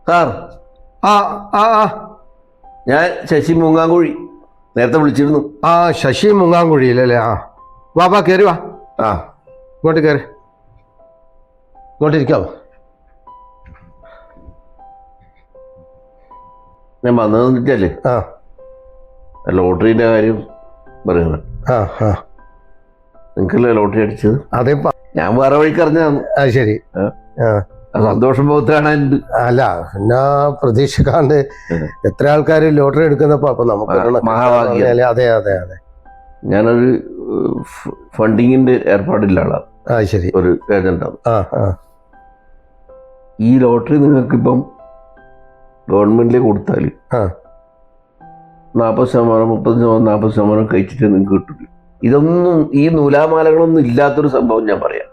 Sir. ആ ആ ആ ഞാൻ ശശി മൂങ്ങാങ്കുഴി നേരത്തെ വിളിച്ചിരുന്നു. ആ ശശി മുങ്ങാങ്കുഴിയിലല്ലേ? ആ വാ വാ കയറി വാ. ആ ഇങ്ങോട്ട് കയറി, ഇങ്ങോട്ടിരിക്കാവോ? ഞാൻ വന്നതെന്ന് വെച്ചാല് ആ ലോട്ടറീൻ്റെ കാര്യം പറയുന്നത്. ആ ആ നിങ്ങൾക്കല്ലേ ലോട്ടറി അടിച്ചത്? അതെ. ഞാൻ വേറെ വഴിക്ക് അറിഞ്ഞതാണ്. അത് ശരി. സന്തോഷം മുഖത്ത് കാണാനുണ്ട്. അല്ല പിന്നെ പ്രതീക്ഷിക്കാണ്ട് എത്ര ആൾക്കാർ ലോട്ടറി എടുക്കുന്നപ്പോ അപ്പൊ നമുക്ക് മഹാഭാഗ്യം. അതെ അതെ അതെ. ഞാനൊരു ഫണ്ടിങ്ങിന്റെ ഏർപ്പാടില്ല ആളാണ്. ആ ശരി. ഒരു ഏജന്റാണ്. ആ ആ ഈ ലോട്ടറി നിങ്ങൾക്കിപ്പം ഗവൺമെന്റിലേക്ക് കൊടുത്താൽ 40%, 30%, 40% കഴിച്ചിട്ട് നിങ്ങൾക്ക് കിട്ടില്ല. ഇതൊന്നും ഈ നൂലാമാലകളൊന്നും ഇല്ലാത്തൊരു സംഭവം ഞാൻ പറയാം.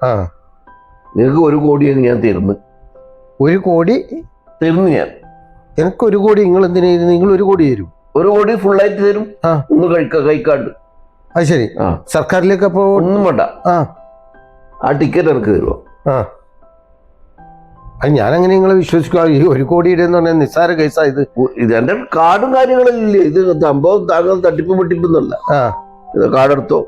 നിങ്ങൾക്ക് 1 കോടിയാണ് ഞാൻ തരുന്നു. 1 കോടി തരുന്നു ഞാൻ. എനിക്ക് 1 കോടി നിങ്ങൾ എന്തിനാ? നിങ്ങൾ 1 കോടി തരും? 1 കോടി ഫുള്ളായിട്ട് തരും. ഒന്ന് കഴിക്കാണ്ട്. അത് ശരി. സർക്കാരിലേക്ക് അപ്പോ ഒന്നും വേണ്ട. ആ ടിക്കറ്റ് എനിക്ക് തരുമോ? അത് ഞാനെങ്ങനെ നിങ്ങളെ വിശ്വസിക്കുക? ഈ 1 കോടിയുടെ എന്ന് പറഞ്ഞാൽ നിസ്സാര കേസാ ഇത്. ഇത് എന്റെ കാർഡും കാര്യങ്ങളില്ലേ? ഇത് സംഭവം താങ്കൾ തട്ടിപ്പ് വെട്ടിപ്പൊന്നല്ല. ഇത് കാർഡെടുത്തോ?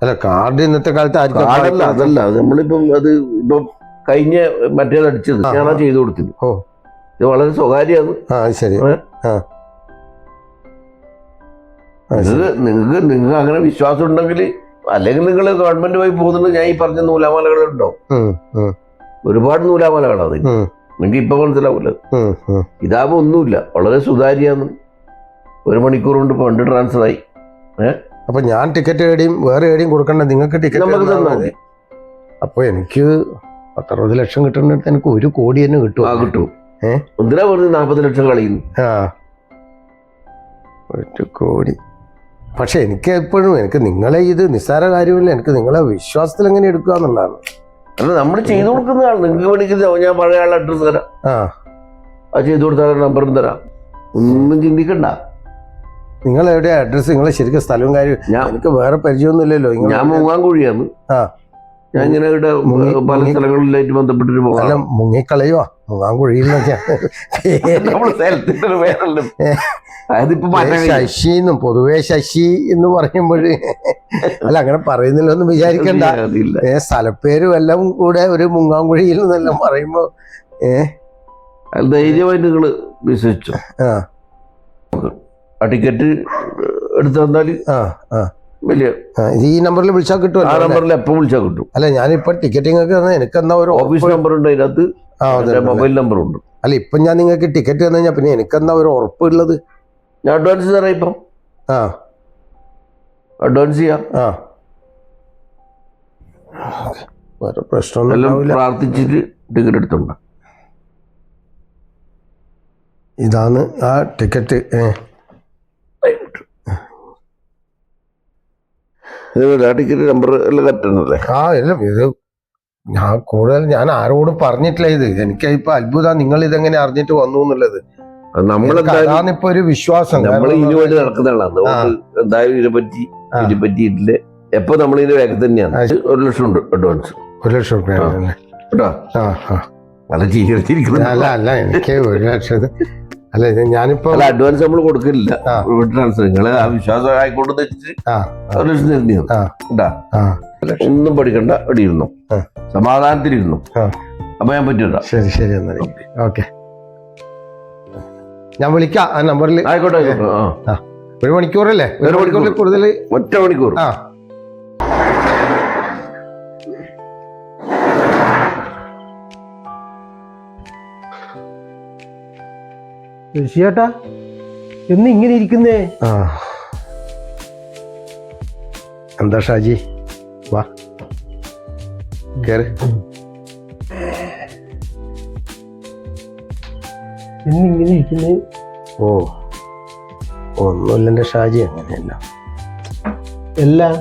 അല്ല കാർഡ് ഇന്നത്തെ കാലത്ത് കാർഡല്ല, അതല്ല. നമ്മളിപ്പം അത് ഇപ്പം കഴിഞ്ഞ മറ്റേത് അടിച്ചത് ഞാനാ ചെയ്തു കൊടുത്തില്ല. ഇത് വളരെ സ്വകാര്യമാണ്. ശരി. നിങ്ങൾക്ക് അങ്ങനെ വിശ്വാസം ഉണ്ടെങ്കിൽ, അല്ലെങ്കിൽ നിങ്ങൾ ഗവൺമെന്റ് വഴി പോകുന്നുണ്ട്. ഞാൻ ഈ പറഞ്ഞ നൂലാമാലകളുണ്ടോ? ഒരുപാട് നൂലാമാലകളാണ്. നിങ്ങൾക്ക് ഇപ്പൊ മനസ്സിലാവൂല. ഇതാകുമ്പോ ഒന്നുമില്ല, വളരെ സുതാര്യാണ്. 1 മണിക്കൂർ കൊണ്ട് ഫണ്ട് ട്രാൻസ്ഫർ ആയി. അപ്പൊ ഞാൻ ടിക്കറ്റ് എവിടെയും വേറെ എവിടെയും കൊടുക്കണ്ട, നിങ്ങൾക്ക് ടിക്കറ്റ് നമുക്ക് തന്നാൽ മതി. അപ്പൊ എനിക്ക് 10-60 ലക്ഷം കിട്ടുന്നിടത്ത് എനിക്ക് 1 കോടി തന്നെ കിട്ടും. കിട്ടും. എന്തിനാ വെറുതെ 40 ലക്ഷം കളയുന്നു? 1 കോടി. പക്ഷെ എനിക്ക് എപ്പോഴും എനിക്ക് നിങ്ങളെ ഇത് നിസ്സാര കാര്യമില്ല. എനിക്ക് നിങ്ങളെ വിശ്വാസത്തിൽ എങ്ങനെ എടുക്കുക എന്നുള്ളതാണ്. അല്ല, നമ്മൾ ചെയ്തു കൊടുക്കുന്നതാണ്. നിങ്ങൾക്ക് വേണമെങ്കിൽ ഞാൻ പഴയ ആളുടെ അഡ്രസ് തരാം. അത് ചെയ്തു കൊടുത്താൽ നമ്പറും തരാം. ഒന്നും ചിന്തിക്കണ്ട. നിങ്ങൾ എവിടെയാ അഡ്രസ്? നിങ്ങളെ ശരിക്കും സ്ഥലവും കാര്യം എനിക്ക് വേറെ പരിചയമൊന്നുമില്ലല്ലോ. ഞാൻ മൂങ്ങാങ്കുഴിയാണ്. ഞാൻ ഇങ്ങനെ ഇവിടെ പല സ്ഥലങ്ങളിലായിട്ട് ബന്ധപ്പെട്ടിട്ട് പോകാം. അല്ല മുങ്ങിക്കളയോ മൂങ്ങാങ്കുഴിയിൽ ശശിന്നും പൊതുവെ ശശി എന്ന് പറയുമ്പോൾ അല്ല അങ്ങനെ പറയുന്നില്ല ഒന്നും വിചാരിക്കണ്ട. സ്ഥലപ്പേരും എല്ലാം കൂടെ ഒരു മുങ്ങാങ്കുഴിയിൽ നിന്നെല്ലാം പറയുമ്പോ ധൈര്യമായിട്ട് നിങ്ങള് വിശ്വസിച്ചു. ആ ടിക്കറ്റ് എടുത്തു തന്നാല് വലിയ ഈ നമ്പറിൽ വിളിച്ചാൽ കിട്ടും. ആ നമ്പറിൽ എപ്പോ വിളിച്ചാൽ കിട്ടും. അല്ല ഞാനിപ്പോ ടിക്കറ്റിംഗ് എനിക്ക് എന്നാ ഒരു ഓഫീസ് നമ്പർ ഉണ്ട്, അതിനകത്ത് മൊബൈൽ നമ്പർ ഉണ്ട്. അല്ല ഇപ്പൊ ഞാൻ നിങ്ങൾക്ക് ടിക്കറ്റ് തന്നു കഴിഞ്ഞാൽ പിന്നെ എനിക്കെന്നാ ഒരു ഉറപ്പുള്ളത്? ഞാൻ അഡ്വാൻസ് തരാം. ഇപ്പം അഡ്വാൻസ് ചെയ്യാം. വേറെ പ്രശ്നമൊന്നും പ്രാർത്ഥിച്ചിട്ട് ടിക്കറ്റ് എടുത്തുണ്ട്. ഇതാണ് ആ ടിക്കറ്റ്. ടിക്കറ്റ് നമ്പർ എല്ലാം കറക്റ്റാണല്ലേ? എല്ലാം ഇത് ഞാൻ കൂടുതൽ ഞാൻ ആരോടും പറഞ്ഞിട്ടില്ല. ഇത് എനിക്ക് ഇപ്പൊ അത്ഭുതം നിങ്ങൾ ഇതെങ്ങനെ അറിഞ്ഞിട്ട് വന്നു എന്നുള്ളത്. അതാണിപ്പോ ഒരു വിശ്വാസം. നമ്മൾ ഇതിനു വേണ്ടി നടക്കുന്നതാണ്. എന്തായാലും ഇതിനെ പറ്റിയിട്ടില്ല. എപ്പോ നമ്മളിതിന്റെ വേഗം തന്നെയാണ്. 1 ലക്ഷം ഉണ്ട് അഡ്വാൻസ്. 1 ലക്ഷം രൂപ കേട്ടോ? അല്ല അല്ല എനിക്ക് 1 ലക്ഷം അല്ല ഞാനിപ്പോ അഡ്വാൻസ് നമ്മൾ കൊടുക്കില്ല. ട്രാൻസ്ഫർ നിങ്ങൾ ആ വിശ്വാസം ആയിക്കോട്ടെന്ന് വെച്ചിട്ട് 1 ലക്ഷം തരുന്നതാണ്. ഒന്നും പഠിക്കണ്ട, ഇവിടെ ഇരുന്നു സമാധാനത്തിലിരുന്നു. അപ്പൊ ഞാൻ പറ്റൂല. ശരി ശരി എന്നാൽ ഓക്കെ. ഞാൻ വിളിക്കാം ആ നമ്പറിൽ. ആയിക്കോട്ടെ. 1 മണിക്കൂറല്ലേ? 1 മണിക്കൂറിൽ കൂടുതൽ? 1 മണിക്കൂർ. ചേട്ടാ എന്ന് ഇങ്ങനെ ഇരിക്കുന്നേ? എന്താ ഷാജി വാ കേറ്. എന്നിങ്ങനെ ഇരിക്കുന്നേ? ഒന്നുമില്ല എൻ്റെ ഷാജി, അങ്ങനെയല്ല. എല്ലാം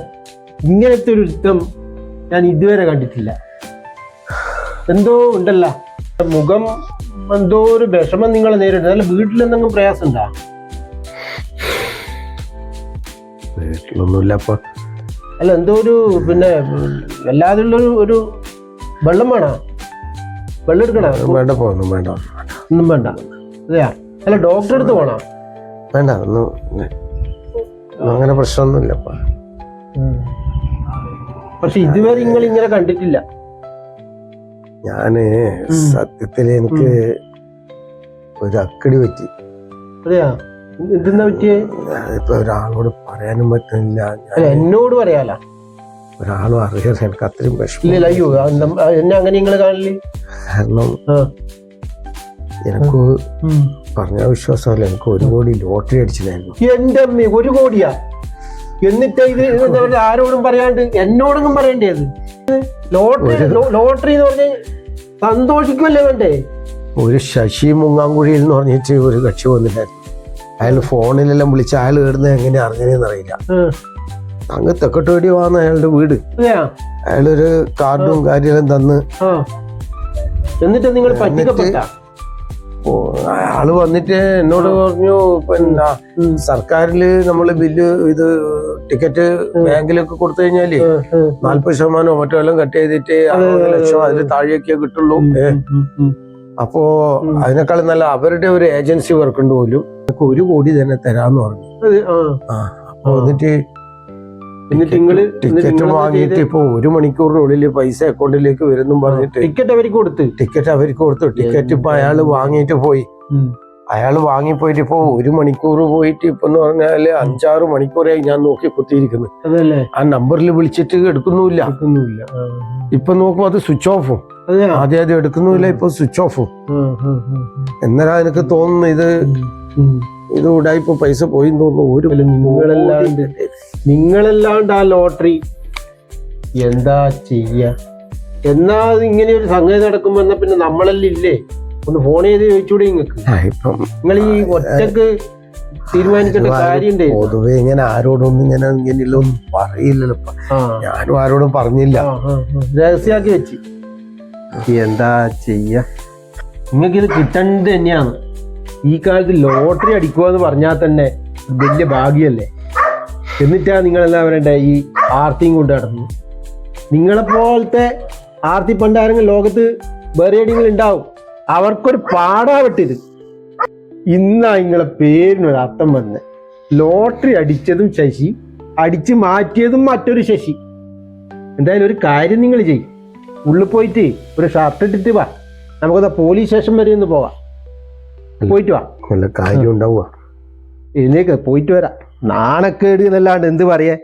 ഇങ്ങനത്തെ ഒരു യുദ്ധം ഞാൻ ഇതുവരെ കണ്ടിട്ടില്ല. എന്തോ ഉണ്ടല്ല മുഖം, എന്തോ ഒരു വിഷമം നിങ്ങളെ നേരിടുന്നത്. അല്ല വീട്ടിലെന്തെങ്കിലും പ്രയാസം ഉണ്ടാ? വീട്ടിലൊന്നുമില്ല. അപ്പൊ അല്ല എന്തോ ഒരു പിന്നെ വല്ലാതുള്ളൊരു വെള്ളം വേണോ? വെള്ളം എടുക്കണ? വേണ്ട പോകുന്നു, വേണ്ട ഒന്നും വേണ്ട. അതെയാ? അല്ല ഡോക്ടറെ അടുത്ത് പോണോ? വേണ്ട, ഒന്നും അങ്ങനെ പ്രശ്നമൊന്നുമില്ലപ്പ. പക്ഷെ ഇതുവരെ നിങ്ങൾ ഇങ്ങനെ കണ്ടിട്ടില്ല. ഞാന് സത്യത്തില് എനിക്ക് ഒരു അക്കടി പറ്റി. അതെയാ? എന്തെന്നാ പറ്റിയേ? ഇപ്പൊ ഒരാളോട് പറയാനും പറ്റുന്നില്ല. അല്ല എന്നോട് പറയാല, ഒരാളും അറിയാതെ എനിക്ക് അത്രയും വിഷമം. ഇല്ല അയ്യോ എന്നെ അങ്ങനെ നിങ്ങള് കാണില്ലേ? കാരണം എനിക്ക് പറഞ്ഞ വിശ്വാസമല്ല, എനിക്ക് 1 കോടി ലോട്ടറി അടിച്ചിട്ടായിരുന്നു. എന്റെ അമ്മ 1 കോടിയാ? എന്നിട്ട് ഇത് എന്താ പറയുക, ആരോടും പറയാണ്ട് എന്നോടൊന്നും പറയണ്ടേത്? ലോട്ടറി എന്ന് പറഞ്ഞ സന്തോഷിക്കുമല്ലേ വേണ്ടേ? ഒരു ശശി മുങ്ങാങ്കുഴിയിൽ എന്ന് പറഞ്ഞിട്ട് ഒരു കക്ഷി വന്നിട്ടായിരുന്നു. അയാൾ ഫോണിലെല്ലാം വിളിച്ച് അയാൾ കേടുന്നത് എങ്ങനെ അറിഞ്ഞതെന്ന് അറിയില്ല. അങ്ങ് തെക്കട്ടോടി വന്ന അയാളുടെ വീട്. അയാളൊരു കാർഡും കാര്യമെല്ലാം തന്ന്. എന്നിട്ട് നിങ്ങൾ പറ്റിക്കപ്പെട്ട? ആള് വന്നിട്ട് എന്നോട് പറഞ്ഞു, പിന്നെ സർക്കാരില് നമ്മള് ബില്ല് ഇത് ടിക്കറ്റ് ബാങ്കിലൊക്കെ കൊടുത്തു കഴിഞ്ഞാല് 40% മറ്റോ എല്ലാം കട്ട് ചെയ്തിട്ട് 60 ലക്ഷം അതിൽ താഴെയൊക്കെ കിട്ടുള്ളൂ. അപ്പോ അതിനേക്കാളും നല്ല അവരുടെ ഒരു ഏജൻസി വർക്ക് ഉണ്ട് പോലും 1 കോടി തന്നെ തരാന്ന് പറഞ്ഞു. അപ്പൊ എന്നിട്ട് ടിക്കറ്റ് വാങ്ങിയിട്ട് ഇപ്പൊ 1 മണിക്കൂറിനുള്ളിൽ പൈസ അക്കൗണ്ടിലേക്ക് വരുന്നു പറഞ്ഞിട്ട് ടിക്കറ്റ് അവർക്ക് കൊടുത്തു. ടിക്കറ്റ് ഇപ്പൊ അയാള് വാങ്ങിയിട്ട് പോയി. അയാള് വാങ്ങിപ്പോയിട്ട് ഇപ്പൊ 1 മണിക്കൂർ പോയിട്ട് ഇപ്പൊ എന്ന് പറഞ്ഞാല് 5-6 മണിക്കൂറായി ഞാൻ നോക്കി കുത്തിയിരിക്കുന്നു. ആ നമ്പറിൽ വിളിച്ചിട്ട് എടുക്കുന്നുമില്ല. ഇപ്പൊ നോക്കുമ്പോ അത് സ്വിച്ച് ഓഫും. ആദ്യം എടുക്കുന്നുമില്ല, ഇപ്പൊ സ്വിച്ച് ഓഫും. എന്നാലാ എനിക്ക് തോന്നുന്നു ഇത് ഉടായിപ്പോ പൈസ പോയി തോന്നുന്നു. നിങ്ങളല്ലാണ്ട് ആ ലോട്ടറി എന്താ ചെയ്യ? എന്നാ ഇങ്ങനെ ഒരു സംഗതി നടക്കുമ്പോ എന്നാ പിന്നെ നമ്മളെല്ലാം ഇല്ലേ? ഒന്ന് ഫോൺ ചെയ്ത് ചോദിച്ചൂടെ നിങ്ങൾക്ക്? നിങ്ങൾ ഈ ഒറ്റക്ക് തീരുമാനിക്കേണ്ട കാര്യം പൊതുവെ ഇങ്ങനെ ആരോടൊന്നും ഇങ്ങനെയൊന്നും പറയില്ലല്ലോ. ഞാനും ആരോടും പറഞ്ഞില്ല, രഹസ്യമാക്കി വെച്ച്. എന്താ ചെയ്യ? നിങ്ങൾക്ക് ഇത് കിട്ടേണ്ടത് തന്നെയാണ്. ഈ കാലത്ത് ലോട്ടറി അടിക്കുക എന്ന് പറഞ്ഞാൽ തന്നെ വലിയ ഭാഗ്യല്ലേ? എന്നിട്ടാ നിങ്ങളെല്ലാം പറയണ്ടേ ഈ ആർത്തിയും കൊണ്ട് നടന്നു. നിങ്ങളെപ്പോലത്തെ ആർത്തി പണ്ടാരെങ്കിലും ലോകത്ത് വേറെ എവിടെയെങ്കിലും ഉണ്ടാവും. അവർക്കൊരു പാടാവട്ടിത്. ഇന്നാ നിങ്ങളെ പേരിനൊരു അർത്ഥം വന്ന്. ലോട്ടറി അടിച്ചതും ശശി, അടിച്ചു മാറ്റിയതും മറ്റൊരു ശശി. എന്തായാലും ഒരു കാര്യം നിങ്ങൾ ചെയ്യും, ഉള്ളിൽ പോയിട്ട് ഒരു ഷർട്ട് ഇട്ടിട്ട് വാ, നമുക്കതാ പോലീസ് സ്റ്റേഷൻ വരെ ഒന്ന് പോവാം. പോയിട്ട് വാ, കാര്യം ഉണ്ടാവുക. ഇതിലേക്ക് പോയിട്ട് വരാം. നാണക്കേട് എന്നല്ലാണ്ട് എന്ത് പറയാ?